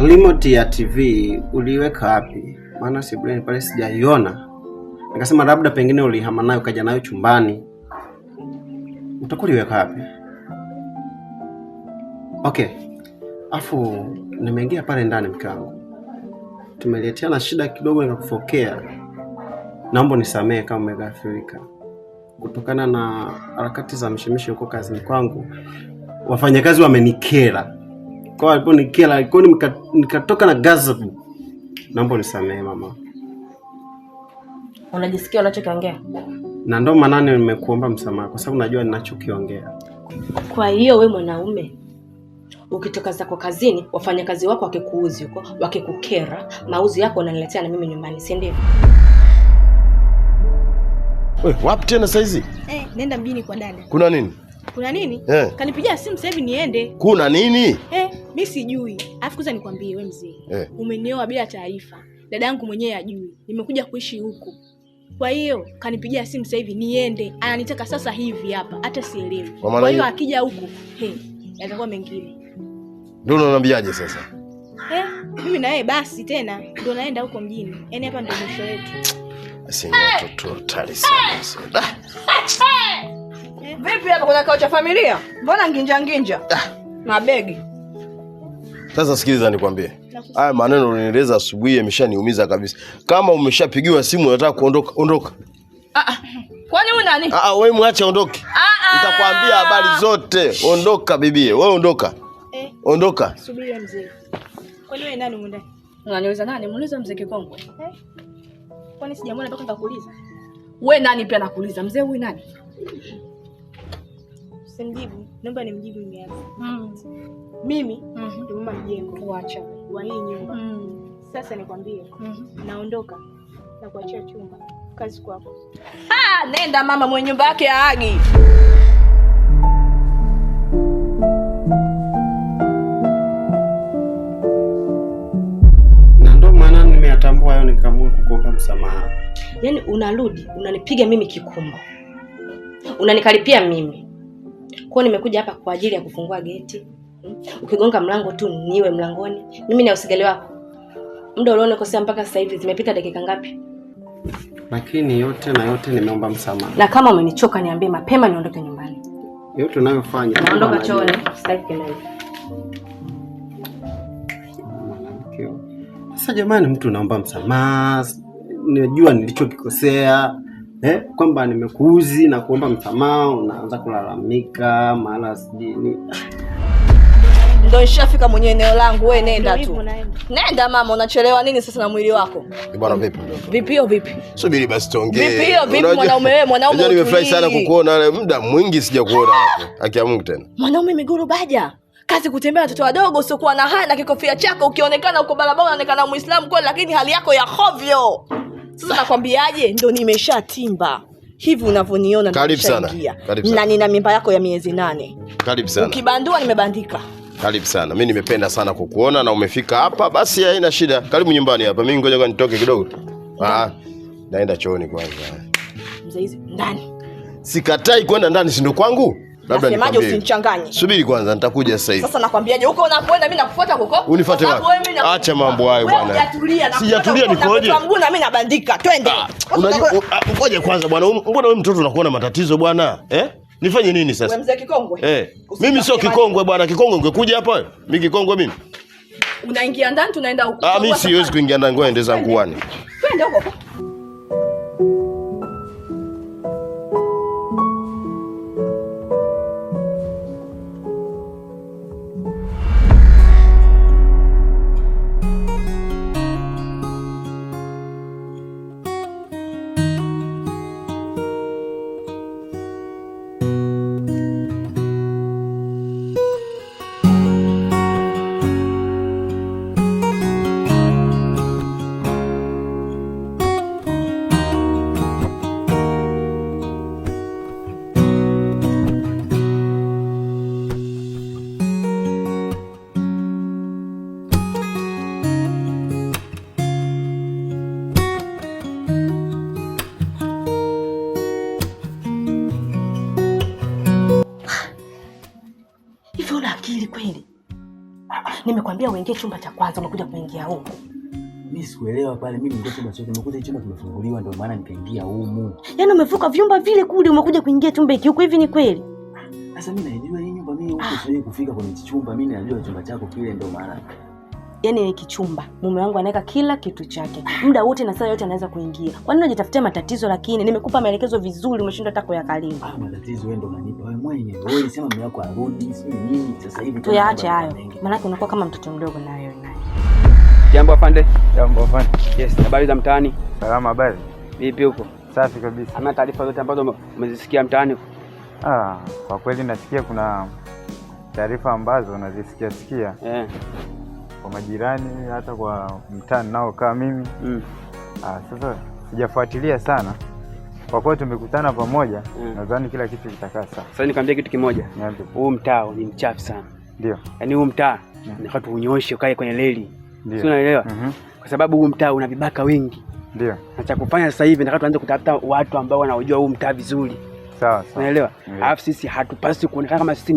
remote ya TV uliweka wapi? Maana sebuleni pale sijaiona. Nikasema labda pengine ulihama nayo kaja nayo chumbani. Utakuliweka wapi? Okay. Afu nimeingia pale ndani mke wangu. Tumeleteana shida kidogo nikakufokea. Naomba nisamehe kama umeghafirika. Kutokana na harakati za mshemishe huko kazini kwangu, wafanyakazi wamenikera. Kwa hiyo nikela, nikatoka na gazabu. Naomba nisamehe mama. Unajisikia unachokiongea? Na ndo maana nimekuomba msamaha kwa sababu najua ninachokiongea. Kwa hiyo wewe mwanaume ukitoka zako kazini, wafanyakazi wako wakikuuzi huko, wakikukera, mauzi yako unaniletea na mimi nyumbani, si ndio? Wewe wapi tena saizi? Nenda mjini kwa dada. Kuna nini? Kuna nini? Kanipigia simu sasa hivi niende. Kuna nini? Mimi sijui. Alafu kwanza nikwambie wewe mzee. Umenioa bila taarifa. Dada yangu mwenyewe hajui. Nimekuja kuishi huku. Kwa hiyo kanipigia simu sasa hivi niende. Ananitaka sasa hivi hapa, hata sielewi. Kwa hiyo akija huku, yatakuwa mengine. Ndio unaniambiaje sasa? Mimi na yeye basi tena ndio naenda huko mjini. Yaani hapa ndio mwisho wetu. Sina watoto tali sana. Vipi hapa kuna kao cha familia? Mbona nginja? Mabegi. Sasa sikiliza nikwambie. Haya maneno unieleza asubuhi yameshaniumiza kabisa. Kama umeshapigiwa simu unataka kuondoka, ondoka. Kwani wewe nani? Wewe muache ondoke. Nitakwambia habari zote. Ondoka bibie. Wewe ondoka. Ondoka. Subiri mzee. Kwani wewe nani mwenda? Unaniuliza nani? Muulize mzee Kikongo. Kwani sijamwona mpaka nikakuuliza? Wewe nani pia nakuuliza? Mzee huyu nani? Simjibu. Naomba nimjibu mimi hapa. Mimi ndio mama mjengo. Kuacha wa hii nyumba. Sasa nikwambie, naondoka na kuachia chumba. Kazi kwako. Nenda mama mwenye nyumba yake aagi. Na ndo maana nimeatambua hayo nikaamua kukuomba msamaha. Yaani unarudi, unanipiga mimi kikumbo. Unanikaripia mimi. Kwa nimekuja hapa kwa ajili ya kufungua geti. Ukigonga mlango tu niwe mlangoni. Mimi ni usigale wako. Muda ulione kosea mpaka sasa hivi zimepita dakika ngapi? Lakini yote na yote nimeomba msamaha. Na kama umenichoka niambie mapema niondoke nyumbani. Yote unayofanya. Naondoka chooni, sitaki kelele. Sasa jamani, mtu naomba msamaha. Najua nilichokikosea. Kwamba nimekuuzi na kuomba msamaha, unaanza kulalamika, mara sijini. Ndio nishafika mwenye eneo langu, wewe nenda tu. Nenda mama, unachelewa nini sasa na mwili wako? Bwana vipi ndio? Vipio vipi? Subiri basi tuongee. Vipio vipi mwanaume wewe, mwanaume? Unajua nimefurahi sana kukuona, muda mwingi sijakuona hapo. Akia Mungu tena. Mwanaume miguru baja. Kazi kutembea watoto wadogo usiokuwa na haya na kikofia chako ukionekana uko barabara unaonekana Muislamu kweli lakini hali yako ya hovyo. Sasa nakwambiaje, ndio nimeshatimba. Hivi unavyoniona nimeshaingia. Na nina mimba yako ya miezi 8. Karibu sana. Ukibandua nimebandika. Karibu sana. Mimi nimependa sana kukuona na umefika hapa, basi haina shida. Karibu nyumbani hapa. Mimi ngoja nitoke kidogo. Naenda chooni kwanza. Mzee hizi ndani. Sikatai kwenda ndani, si ndo kwangu? Labda nikwambie. Usinichanganye. Subiri kwanza, nitakuja sasa hivi. Sasa nakwambiaje, huko unapoenda mimi nakufuata huko? Unifuate wapi? Acha mambo hayo bwana. Sijatulia nikoje? Kwa mguu na mimi nabandika. Twende. Ngoja kwanza bwana. Mbona wewe mtoto unakuona matatizo bwana? Nifanye nini sasa? Wewe mzee Kikongwe? Mimi sio Kikongwe bwana. Kikongwe ungekuja hapa wewe? Mimi Kikongwe mimi? Unaingia ndani tunaenda huko. Mimi siwezi kuingia ndani, ngoja ende zangu kwani. Twende huko. Hivi una akili kweli? Nimekwambia uingie chumba cha kwanza, umekuja kuingia huko. Mimi sikuelewa pale, mimi ndio chumba chote nimekuta chumba kimefunguliwa ndio maana nikaingia humu. Yaani umevuka vyumba vile kule umekuja kuingia chumba hiki huko, hivi ni kweli? Sasa mimi najua hii nyumba mimi huko siwezi kufika kwenye chumba, mimi najua chumba chako kile ndio maana. Yaani ni kichumba. Mume wangu anaweka kila kitu chake. Muda wote na saa yote anaweza kuingia. Kwa nini unajitafutia matatizo? Lakini nimekupa maelekezo vizuri, umeshindwa hata kuyakalia. Matatizo wewe ndio unanipa wewe mwenyewe. Wewe ulisema mume wako arudi, si nini? Sasa hivi tuyaache hayo. Maana unakuwa kama mtoto mdogo na wewe naye. Jambo afande. Jambo afande. Yes, habari za mtaani? Salama, habari. Vipi huko? Safi kabisa. Ama taarifa zote ambazo umezisikia mtaani? Kwa kweli nasikia kuna taarifa ambazo nazisikia kwa majirani, hata kwa mtaani nao kama mimi. Sasa sijafuatilia sana. Kwa kuwa tumekutana pamoja, nadhani kila kitu kitakaa sawa. Sasa nikwambie kitu kimoja. Niambie. Huu mtaa ni mchafu sana. Ndio. Yaani huu mtaa ni watu unyoshe ukae kwenye reli. Sio, unaelewa? Kwa sababu huu mtaa una vibaka wengi. Ndio. Na cha kufanya sasa hivi nataka tuanze kutafuta watu ambao wanaojua huu mtaa vizuri. Sawa. Unaelewa? Alafu sisi hatupaswi kuonekana kama sisi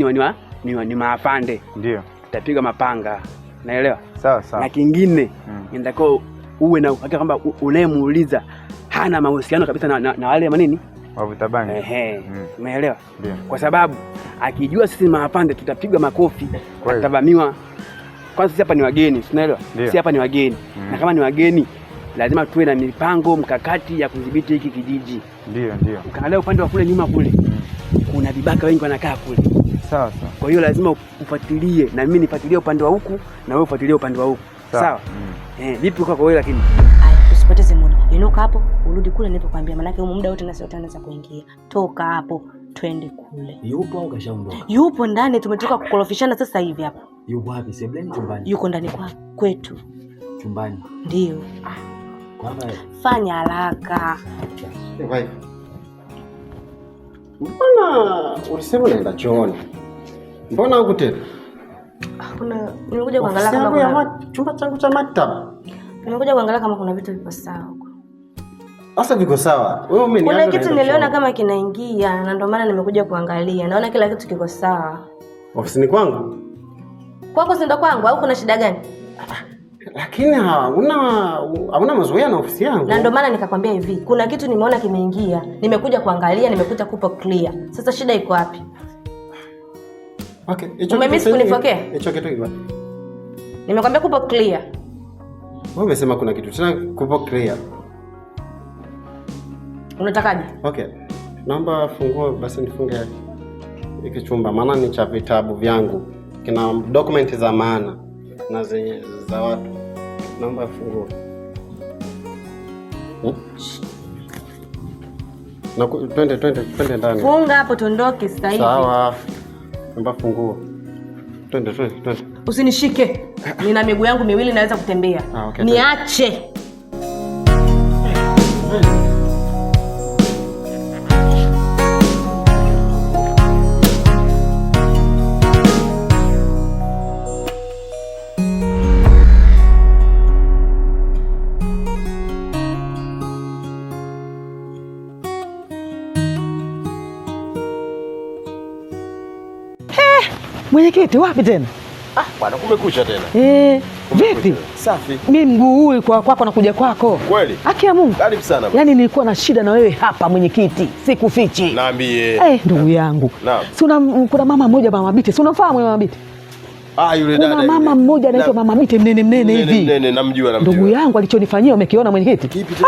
ni maafande. Ndio. Tutapiga mapanga. Unaelewa? Sawa. Na kingine inataka uwe na uhakika kwamba unayemuuliza hana mahusiano kabisa na wale manini wavuta bangi. Umeelewa? Ndio. Kwa sababu akijua sisi maafande tutapigwa makofi, tutavamiwa. Kwanza sisi hapa ni wageni, unaelewa? Sisi hapa ni wageni. Na kama ni wageni lazima tuwe na mipango mkakati ya kudhibiti hiki kijiji. Ndio. Ukaangalia upande wa kule nyuma kule, kuna vibaka wengi wanakaa kule. Sawa. Kwa hiyo lazima ufuatilie, na mimi nifuatilie upande wa huku na wewe ufuatilie upande wa huku. Sawa? Vipi uko kwa wewe lakini? Haya, usipoteze muda. Inuka hapo, urudi kule nilipokuambia, maana yake muda wote na sio tunaweza kuingia. Toka hapo, twende kule. Yupo au kashaondoka? Yupo ndani, tumetoka kukorofishana sasa hivi hapa. Yupo wapi? Sebleni, chumbani? Yuko ndani kwetu. Chumbani. Ndio. Fanya haraka. Mbona ulisema unaenda chooni? Mbona huko tena? Nimekuja kuangalia kama kuna chumba changu cha maktaba. Nimekuja kuangalia kama kuna vitu viko sawa huko. Sasa viko sawa. Wewe umeniaga. Kuna kitu niliona kama kinaingia na ndio maana nimekuja kuangalia. Naona kila kitu kiko sawa. Ofisini kwangu? Kwako si ndo kwangu au kuna shida gani? Lakini hauna mazoea na ofisi yangu. Na ndio maana nikakwambia hivi, kuna kitu nimeona kimeingia. Nimekuja kuangalia, nimekuja kupa clear. Sasa shida iko wapi? Okay, umemiss kunifokea? Hicho kitu kiko wapi? Nimekwambia kupa clear. Wewe umesema kuna kitu tena kupa clear. Unatakaje? Okay. Naomba funguo basi nifunge hiki chumba, maana ni cha vitabu vyangu. Kina document za maana na zenye za watu. Naomba funguo. Na twende ndani. Funga hapo tuondoke sasa hivi. Sawa. Naomba funguo. Twende. Usinishike. Nina miguu yangu miwili naweza kutembea. Okay, niache. Mwenyekiti wapi tena? Bwana kumekucha tena. Vipi? Safi. Mimi mguu huu kwako nakuja kwako. Kweli? Haki ya Mungu. Karibu sana. Yaani nilikuwa na shida na wewe hapa mwenyekiti. Sikufichi. Naambie. Ndugu yangu. Naam. Si kuna mama mmoja Mama Biti. Si unafahamu Mama Biti? Yule dada. Kuna mama mmoja anaitwa Mama Biti mnene hivi. Mnene namjua. Ndugu yangu alichonifanyia umekiona mwenyekiti? Kipi tena?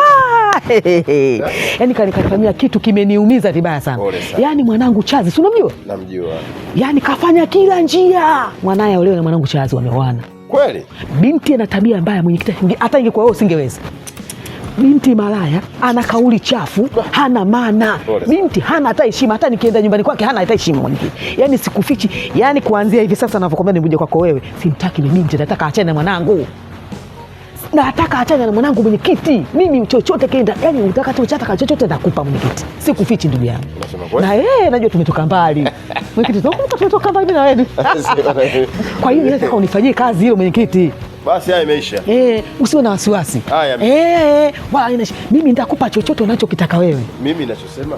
Yaani kanifanyia kitu kimeniumiza vibaya sana. Yaani mwanangu Chazi, si unamjua? Namjua. Yaani kafanya kila njia. Mwanae leo na mwanangu Chazi wameoana. Kweli? Binti ana tabia mbaya mwenyekiti, hata ingekuwa wewe usingeweza. Binti malaya, ana kauli chafu, hana maana. Binti hana hata heshima, hata nikienda nyumbani kwake hana hata heshima mwenyekiti. Yaani sikufichi, yaani kuanzia hivi sasa ninavyokuambia nimekuja kwako wewe, simtaki ni binti, nataka aachane na mwanangu. Nataka aachane na mwanangu mwenyekiti. Mimi chochote kienda, yaani unataka chochote nakupa mwenyekiti. Sikufichi ndugu yangu. Unasema kweli? Na najua tumetoka mbali. Mwenyekiti, tumetoka mbali na wewe. Kwa hiyo nataka unifanyie kazi hiyo mwenyekiti. Basi haya imeisha. Usiwe na wasiwasi. Mimi nitakupa chochote unachokitaka wewe. Mimi ninachosema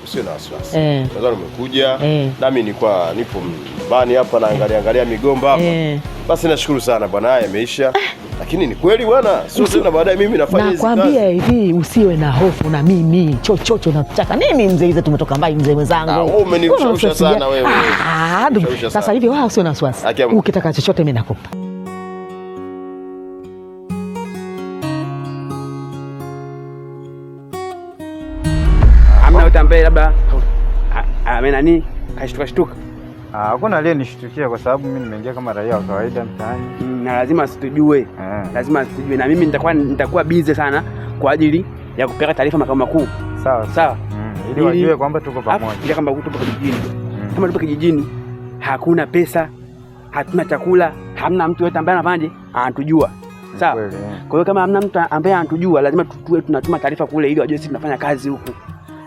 usiwe na wasiwasi. Nadhani umekuja nami nilikuwa nipo mbani hapa naangalia migomba hapa. Basi nashukuru sana bwana, haya yameisha. Lakini ni kweli bwana, sio tena baadaye mimi nafanya hizi kazi. Nakwambia hivi, usiwe na hofu na mimi. Chochocho unataka nini mzee? Hizo tumetoka mbali mzee mwenzangu. Wewe umenishawisha sana wewe. Sasa hivi wao sio na wasiwasi. Ukitaka chochote mimi nakupa. Amna utambe labda nani kashtuka. Hakuna aliyenishtukia kwa sababu mimi nimeingia kama raia wa kawaida mtaani. Na lazima asitujue. Lazima asitujue na mimi nitakuwa busy sana kwa ajili ya kupeleka taarifa makao makuu. Sawa. Ili wajue kwamba tuko pamoja. Ili kama tupo kijijini. Kama tupo kijijini hakuna pesa, hatuna chakula, hamna mtu yote ambaye anafanyaje anatujua. Sawa. Kwa hiyo kama hamna mtu ambaye anatujua lazima tuwe tunatuma taarifa kule ili wajue sisi tunafanya kazi huku.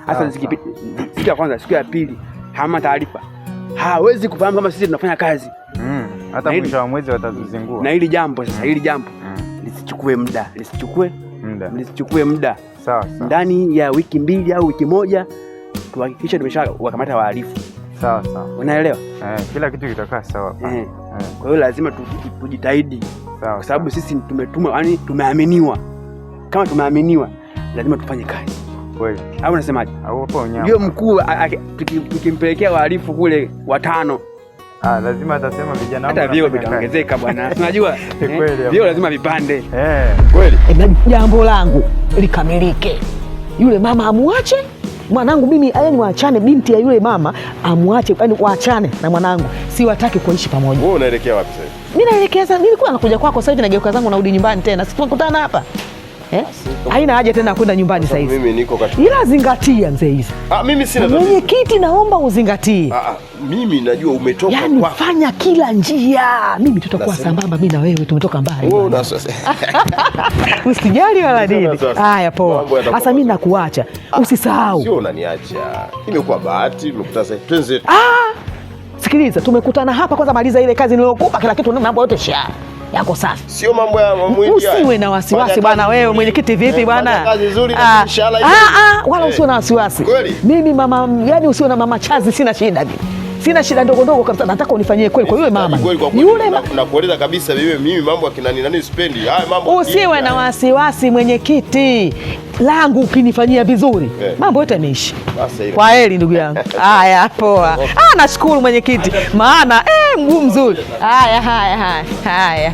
Hasa siku ya kwanza, siku ya pili hamna taarifa. Hawezi kufahamu kama sisi tunafanya kazi. Hata mwisho wa mwezi watatuzingua. Na hili jambo sasa, lisichukue muda. Sawa. Ndani ya wiki 2 au wiki 1 tuhakikishe tumeshawakamata wahalifu. Sawa. Unaelewa? Kila kitu kitakaa sawa. Kwa hiyo lazima tujitahidi. Sawa. Kwa sababu sisi tumetumwa, yani tumeaminiwa. Kama tumeaminiwa lazima tufanye kazi. Kweli. Au unasemaje? Hapo unyama. Ndio mkuu tukimpelekea wahalifu kule 5. Lazima atasema vijana wangu. Hata vio vitaongezeka bwana. Unajua? Vio lazima vipande. Kweli. Jambo langu likamilike. Yule mama amuache mwanangu mimi, yani waachane. Binti ya yule mama amuache, yani waachane na mwanangu. Siwataki kuishi pamoja. Wewe unaelekea wapi sasa? Mimi naelekeza, nilikuwa nakuja kwako sasa hivi nageuka zangu narudi nyumbani tena. Sisi tunakutana hapa. Haina haja tena kwenda nyumbani sasa hivi. Mimi niko katika. Ila zingatia mzee hizi. Mimi sina. Mwenyekiti naomba uzingatie. Mimi najua umetoka yani kwa. Fanya kila njia. Mimi tutakuwa sambamba mimi na wewe tumetoka mbali. Wewe unasasa. Usijali wala nini. Haya poa. Sasa mimi nakuacha. Usisahau. Sio unaniacha. Imekuwa bahati tumekutana sasa. Twenze. Sikiliza, tumekutana hapa kwanza, maliza ile kazi nilokupa, kila kitu mambo yote yako safi. Sio mambo ya mwingi. Usiwe na wasiwasi bwana wewe mwenyekiti vipi bwana? Kazi nzuri inshallah. Wala usiwe na wasiwasi. Mimi mama, yani usiwe na mama chazi, sina shida mimi. Sina shida ndogo kabisa, nataka unifanyie kweli kwa yule mama. Yule nakueleza kabisa mimi mambo ya kina nani sipendi. Haya mambo. Usiwe na wasiwasi mwenyekiti. Langu ukinifanyia vizuri, mambo yote yameisha. Kwa heri ndugu yangu. Haya poa. Nashukuru mwenyekiti. Maana mguu mzuri. Haya.